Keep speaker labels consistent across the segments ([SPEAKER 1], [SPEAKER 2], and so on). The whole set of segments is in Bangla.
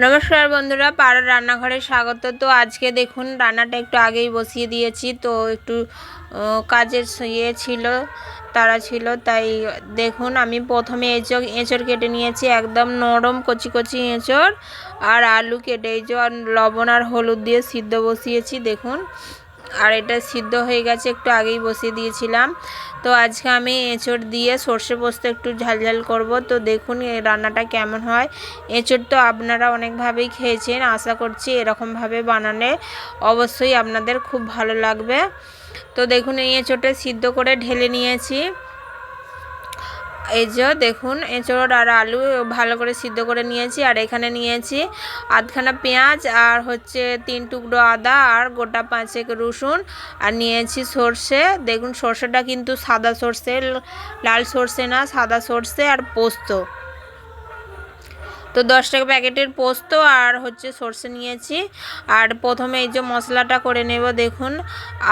[SPEAKER 1] নমস্কার বন্ধুরা, পাড়ার রান্নাঘরে স্বাগত। তো আজকে দেখুন রান্নাটা একটু আগেই বসিয়ে দিয়েছি, তো একটু কাজের ছিল, তারা ছিল, তাই দেখুন আমি প্রথমে এঁচড় কেটে নিয়েছি, একদম নরম কচি কচি এঁচড়, আর আলু কেটে আর লবণ আর হলুদ দিয়ে সিদ্ধ বসিয়েছি দেখুন। আর এটা সিদ্ধ হয়ে গেছে, একটু আগেই বসিয়ে দিয়েছিলাম। তো আজকে আমি এঁচড় দিয়ে সর্ষে পোস্ত একটু ঝালঝাল করব। তো দেখুন এই রান্নাটা কেমন হয়। এঁচড় তো আপনারা অনেকভাবেই খেয়েছেন, আশা করছি এরকমভাবে বানালে অবশ্যই আপনাদের খুব ভালো লাগবে। তো দেখুন এই এঁচড়টা সিদ্ধ করে ঢেলে নিয়েছি। এই যে দেখুন এঁচড় আর আলু ভালো করে সিদ্ধ করে নিয়েছি। আর এখানে নিয়েছি আধখানা পেঁয়াজ, আর 3 টুকরো আদা, আর গোটা 5 রসুন, আর নিয়েছি সর্ষে। দেখুন সর্ষেটা কিন্তু সাদা সর্ষে, লাল সর্ষে না, সাদা সর্ষে, আর পোস্ত। তো 10 টাকা প্যাকেটের পোস্ত আর সর্ষে নিয়েছি। আর প্রথমে এই যে মশলাটা করে নেব। দেখুন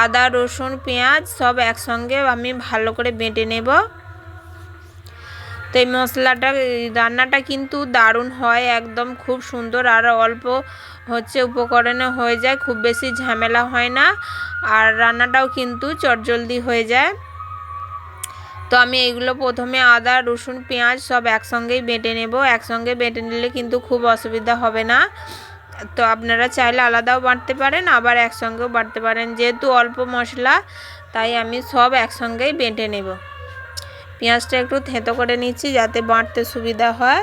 [SPEAKER 1] আদা, রসুন, পেঁয়াজ সব একসঙ্গে আমি ভালো করে বেটে নেব। তো এই মশলাটা, রান্নাটা কিন্তু দারুণ হয়, একদম খুব সুন্দর, আর অল্প উপকরণে হয়ে যায়, খুব বেশি ঝামেলা হয় না, আর রান্নাটাও কিন্তু চটজলদি হয়ে যায়। তো আমি এইগুলো প্রথমে আদা, রসুন, পেঁয়াজ সব একসঙ্গেই বেটে নেব। একসঙ্গে বেটে নিলে কিন্তু খুব অসুবিধা হবে না। তো আপনারা চাইলে আলাদাও বাটতে পারেন, আবার একসঙ্গেও বাটতে পারেন। যেহেতু অল্প মশলা, তাই আমি সব একসঙ্গেই বেটে নেব। পেঁয়াজটা একটু থেঁতো করে নিচ্ছি যাতে বাটতে সুবিধা হয়।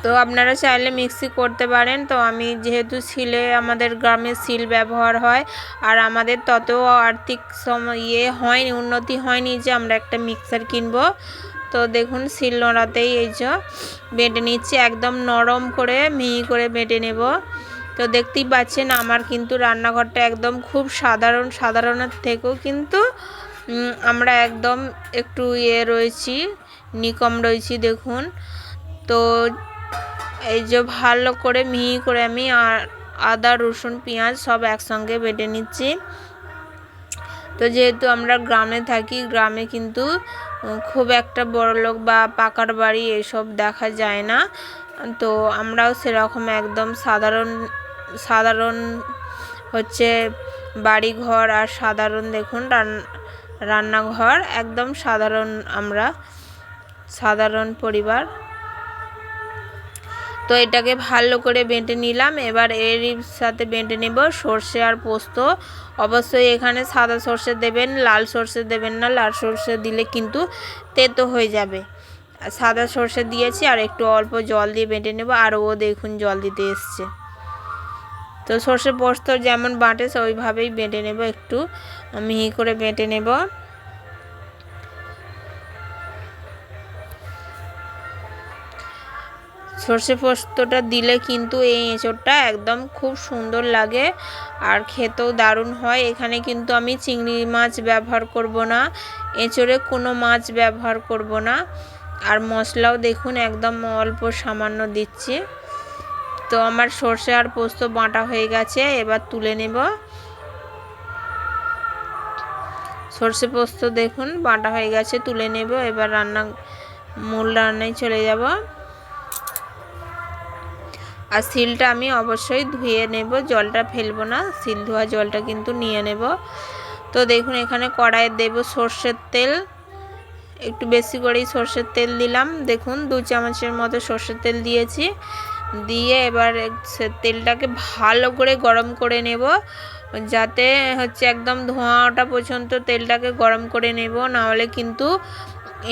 [SPEAKER 1] তো আপনারা চাইলে মিক্সি করতে পারেন। তো আমি যেহেতু শিলে, আমাদের গ্রামে শিল ব্যবহার হয়, আর আমাদের ততও আর্থিক হয়নি, উন্নতি হয়নি যে আমরা একটা মিক্সার কিনবো। তো দেখুন শিল নোড়াতেই এই যে বেটে নিচ্ছি, একদম নরম করে মিহি করে বেটে নেব। তো দেখতেই পাচ্ছেন আমার কিন্তু রান্নাঘরটা একদম খুব সাধারণের থেকেও কিন্তু আমরা একদম একটু রয়েছি, নিকম রয়েছি দেখুন। তো এই যে ভালো করে মিহি করে আমি আদা, রসুন, পেঁয়াজ সব একসঙ্গে বেটে নিচ্ছি। তো যেহেতু আমরা গ্রামে থাকি, গ্রামে কিন্তু খুব একটা বড়লোক বা পাকার বাড়ি এসব দেখা যায় না। তো আমরাও সেরকম একদম সাধারণ বাড়ি ঘর, আর সাধারণ দেখুন রান্নাঘর, একদম আমরা সাধারণ পরিবার। তো এটাকে ভালো করে বেটে নিলাম। এবার এরই সাথে বেটে নেব সর্ষে আর পোস্ত। অবশ্যই এখানে সাদা সর্ষে দেবেন, লাল সর্ষে দেবেন না, লাল সর্ষে দিলে কিন্তু তেতো হয়ে যাবে। সাদা সর্ষে দিয়েছি, আর একটু অল্প জল দিয়ে বেটে নেব। আর ও দেখুন জল দিতে এসছে। তো সর্ষে পোস্ত যেমন বাটে ওইভাবেই বেটে নেব, একটু মিহি করে বেটে নেব। সর্ষে পোস্তটা দিলে কিন্তু এই এঁচড়টা একদম খুব সুন্দর লাগে, আর খেতেও দারুণ হয়। এখানে কিন্তু আমি চিংড়ি মাছ ব্যবহার করব না, এঁচড়ে কোনো মাছ ব্যবহার করব না। আর মশলাও দেখুন একদম অল্প সামান্য দিচ্ছি। তো আমার সর্ষে আর পোস্ত বাটা হয়ে গেছে, এবার তুলে নেব। সর্ষে পোস্ত দেখুন বাটা হয়ে গেছে, তুলে নেব। এবার মূল রান্নায় চলে যাব। আর শিলটা আমি অবশ্যই ধুয়ে নেব, জলটা ফেলবো না, শিল ধোয়া জলটা কিন্তু নিয়ে নেব। তো দেখুন এখানে কড়াইয়ে দেব সর্ষের তেল, একটু বেশি করেই সর্ষের তেল দিলাম। দেখুন 2 চামচের মতো সর্ষের তেল দিয়েছি। দিয়ে এবার তেলটাকে ভালো করে গরম করে নেব, যাতে একদম ধোঁয়াটা পর্যন্ত তেলটাকে গরম করে নেব, না হলে কিন্তু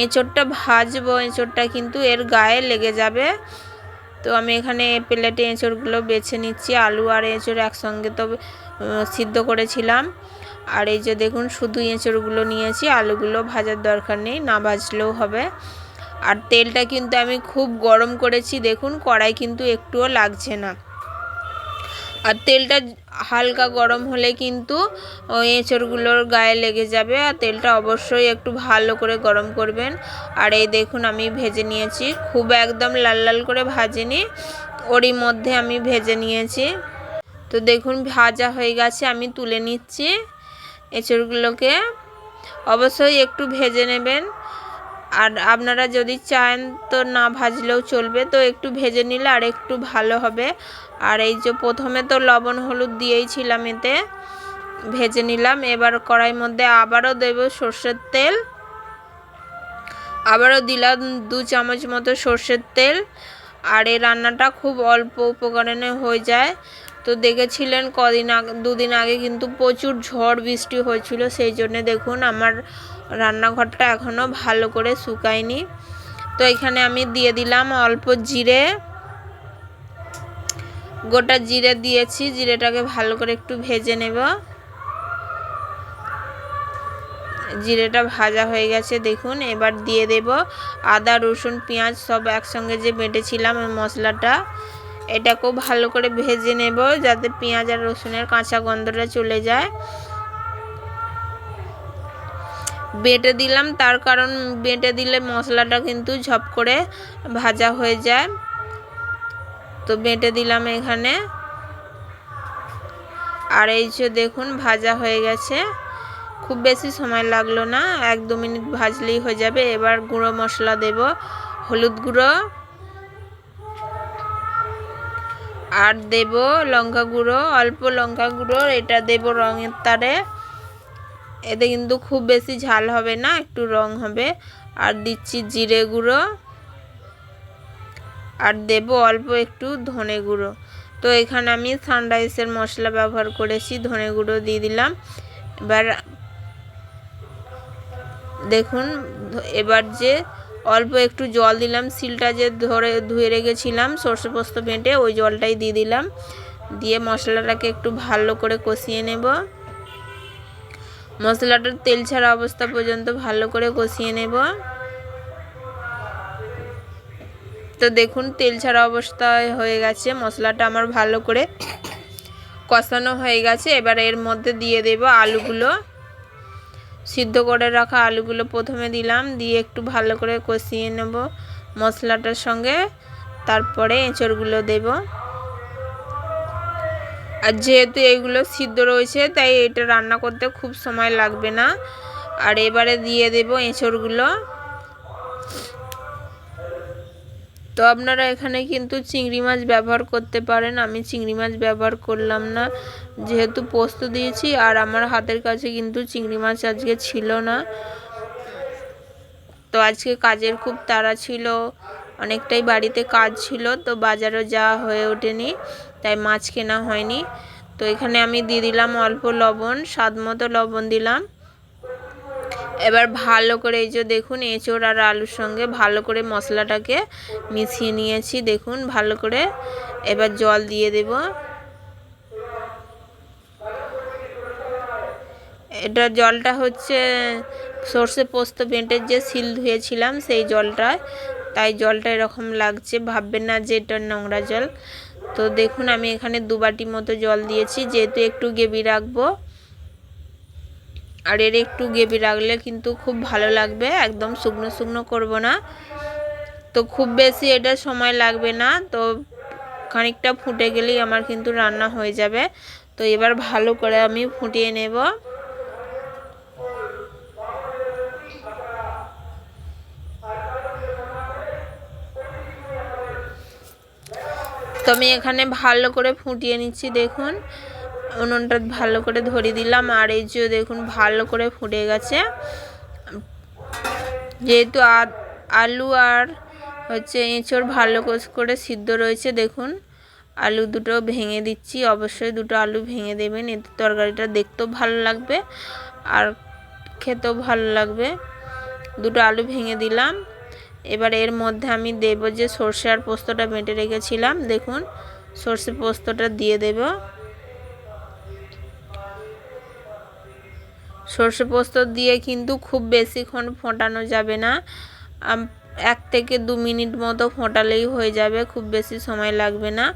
[SPEAKER 1] এঁচড়টা ভাজবো, এঁচড়টা কিন্তু এর গায়ে লেগে যাবে। তো আমি এখানে প্লেটে এঁচড়গুলো বেছে নিচ্ছি। আলু আর এঁচড় একসঙ্গে তো সিদ্ধ করেছিলাম। আর এই যে দেখুন শুধু এঁচড়গুলো নিয়েছি, আলুগুলো ভাজার দরকার নেই, না ভাজলেও হবে। আর তেলটা কিন্তু আমি খুব গরম করেছি, দেখুন কড়াই কিন্তু একটুও লাগছে না। আর তেলটা হালকা গরম হলে কিন্তু এঁচড়গুলোর গায়ে লেগে যাবে। আর তেলটা অবশ্যই একটু ভালো করে গরম করবেন। আর এই দেখুন আমি ভেজে নিয়েছি, খুব একদম লাল লাল করে ভাজিনি, ওরই মধ্যে আমি ভেজে নিয়েছি। তো দেখুন ভাজা হয়ে গেছে, আমি তুলে নিচ্ছি এঁচড়গুলোকে। অবশ্যই একটু ভেজে নেবেন। আর আপনারা যদি চান তো না ভাজলেও চলবে, তো একটু ভেজে নিলে আর একটু ভালো হবে। আর এই যে প্রথমে তো লবণ হলুদ দিয়েছিলাম, এতে ভেজে নিলাম। এবার কড়াইয়ের মধ্যে আবারও দেব সর্ষের তেল, আবারও দিলাম 2 চামচ মতো সর্ষের তেল। আর এই রান্নাটা খুব অল্প উপকরণে হয়ে যায়। তো দেখেছিলেন দুদিন আগে কিন্তু প্রচুর ঝড় বৃষ্টি হয়েছিল, সেই জন্য দেখুন আমার রান্নাঘরটা এখনও ভালো করে শুকায়নি। তো এখানে আমি দিয়ে দিলাম অল্প জিরে, গোটা জিরে দিয়েছি। জিরেটাকে ভালো করে একটু ভেজে নেব। জিরেটা ভাজা হয়ে গেছে দেখুন। এবার দিয়ে দেব আদা রসুন পেঁয়াজ সব একসঙ্গে যে বেটেছিলাম ওই মশলাটা, এটাকেও ভালো করে ভেজে নেব যাতে পেঁয়াজ আর রসুনের কাঁচা গন্ধটা চলে যায়। বেটে দিলাম, তার কারণ বেটে দিলে মশলাটা কিন্তু ঝপ করে ভাজা হয়ে যায়। তো বেটে দিলাম এখানে। আর এই যে দেখুন ভাজা হয়ে গেছে, খুব বেশি সময় লাগলো না, 1-2 মিনিট ভাজলেই হয়ে যাবে। এবার গুঁড়ো মশলা দেব, হলুদ গুঁড়ো, আর দেব লঙ্কা গুঁড়ো, অল্প লঙ্কা গুঁড়ো, এটা দেব রঙের তারে। এতে কিন্তু খুব বেশি ঝাল হবে না, একটু রং হবে। আর দিচ্ছি জিরে গুঁড়ো, আর দেব অল্প একটু ধনে গুঁড়ো। তো এখানে আমি সানরাইসের মশলা ব্যবহার করেছি, ধনে গুঁড়ো দিয়ে দিলাম। এবার দেখুন, এবার যে অল্প একটু জল দিলাম, শিলটা যে ধুয়ে রেখেছিলাম সর্ষে পোস্ত বেটে, ওই জলটাই দিয়ে দিলাম। দিয়ে মশলাটাকে একটু ভালো করে কষিয়ে নেব। মশলাটার তেল ছাড়া অবস্থা পর্যন্ত ভালো করে কষিয়ে নেব। তো দেখুন তেল ছাড়া অবস্থায় হয়ে গেছে, মশলাটা আমার ভালো করে কষানো হয়ে গেছে। এবার এর মধ্যে দিয়ে দেব আলুগুলো, সিদ্ধ করে রাখা আলুগুলো প্রথমে দিলাম, দিয়ে একটু ভালো করে কষিয়ে নেব মশলাটার সঙ্গে। তারপরে এঁচড়গুলো দেব। আর যেহেতু এইগুলো সিদ্ধ রয়েছে তাই এটা রান্না করতে খুব সময় লাগবে না। আর এবারে দিয়ে দেব এঁচড়গুলো। তো আপনারা এখানে কিন্তু চিংড়ি মাছ ব্যবহার করতে পারেন, আমি চিংড়ি মাছ ব্যবহার করলাম না যেহেতু পোস্ত দিয়েছি। আর আমার হাতের কাছে কিন্তু চিংড়ি মাছ আজকে ছিল না, তো আজকে কাজের খুব তাড়া ছিল, অনেকটাই বাড়িতে কাজ ছিল, তো বাজারও যাওয়া হয়ে ওঠেনি, তাই মাছ কেনা হয়নি। তো এখানে আমি দিয়ে দিলাম অল্প লবণ, স্বাদ মতো লবণ দিলাম। এবার ভালো করে এই যে দেখুন এঁচড় আর আলুর সঙ্গে ভালো করে মশলাটাকে মিশিয়ে নিয়েছি দেখুন ভালো করে। এবার জল দিয়ে দেব। এটা জলটা হচ্ছে সর্ষে পোস্ত বেটের যে শিল ধুয়েছিলাম সেই জলটা, তাই জলটা এরকম লাগছে, ভাববেন না যে এটা নোংরা জল। তো দেখুন আমি এখানে 2 বাটি মতো জল দিয়েছি, যেহেতু একটু গ্রেভি রাখবো। আর এর একটু গ্রেভি রাখলে কিন্তু খুব ভালো লাগবে, একদম শুকনো শুকনো করব না। তো খুব বেশি এটা সময় লাগবে না, তো খানিকটা ফুটে গেলেই আমার কিন্তু রান্না হয়ে যাবে। তো এবার ভালো করে আমি ফুটিয়ে নেব। তো আমি এখানে ভালো করে ফুটিয়ে নিচ্ছি দেখুন, উনুনটা ভালো করে ধরিয়ে দিলাম। আর এই যে দেখুন ভালো করে ফুটে গেছে, যেহেতু আলু আর হচ্ছে এঁচড় ভালো করে সিদ্ধ রয়েছে। দেখুন আলু দুটো ভেঙে দিচ্ছি, অবশ্যই 2টো আলু ভেঙে দেবেন, এতে তরকারিটা দেখতেও ভালো লাগবে আর খেতেও ভালো লাগবে। 2টো আলু ভেঙে দিলাম। এবার এর মধ্যে আমি দেব যে সর্ষে আর পোস্তটা বেটে রেখেছিলাম, দেখুন সর্ষে পোস্তটা দিয়ে দেব। সর্ষে পোস্ত দিয়ে কিন্তু খুব বেশিক্ষণ ফোটানো যাবে না, 1 থেকে 2 মিনিট মতো ফোটালেই হয়ে যাবে, খুব বেশি সময় লাগবে না।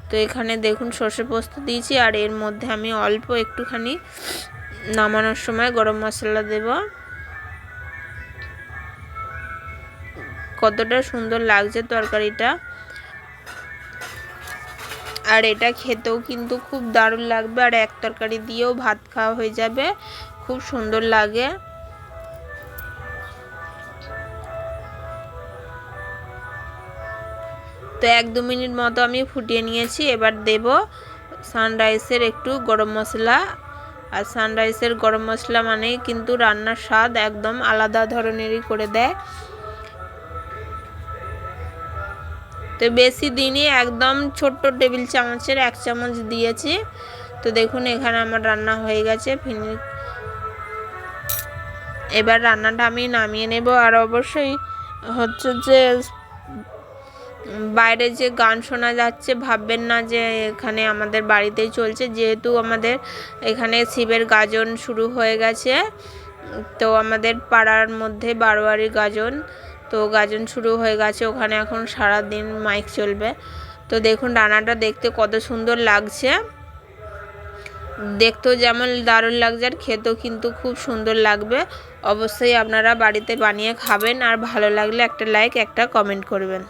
[SPEAKER 1] তো এখানে দেখুন সর্ষে পোস্ত দিয়েছি, আর এর মধ্যে আমি অল্প একটুখানি নামানোর সময় গরম মশলা দেব। কতটা সুন্দর লাগছে তরকারিটা, আর এটা খেতেও কিন্তু খুব দারুণ লাগবে। আর এক তরকারি দিয়েও ভাত খাওয়া হয়ে যাবে, খুব সুন্দর লাগে। তো 1-2 মিনিট মতো আমি ফুটিয়ে নিয়েছি। এবার দেব সানরাইসের একটু গরম মশলা। আর সানরাইসের গরম মশলা মানেই কিন্তু রান্নার স্বাদ একদম আলাদা ধরনেরই করে দেয়। তো বেশি দিনই একদম ছোট্ট টেবিল চামচের 1 চামচ দিয়েছি। তো দেখুন এখানে আমার রান্না হয়ে গেছে। এবার রান্নাটা আমি নামিয়ে নেব। আর অবশ্যই হচ্ছে যে বাইরে যে গান শোনা যাচ্ছে ভাববেন না যে এখানে আমাদের বাড়িতেই চলছে, যেহেতু আমাদের এখানে শিবের গাজন শুরু হয়ে গেছে। তো আমাদের পাড়ার মধ্যে বারোয়ারি গাজন, তো গাজন শুরু হয়ে গেছে, ওখানে এখন সারা দিন মাইক চলবে। তো দেখুন রান্নাটা দেখতে কত সুন্দর লাগছে, দেখতেও যেমন দারুণ লাগছে আর খেতেও কিন্তু খুব সুন্দর লাগবে। অবশ্যই আপনারা বাড়িতে বানিয়ে খাবেন, আর ভালো লাগলে একটা লাইক একটা কমেন্ট করবেন।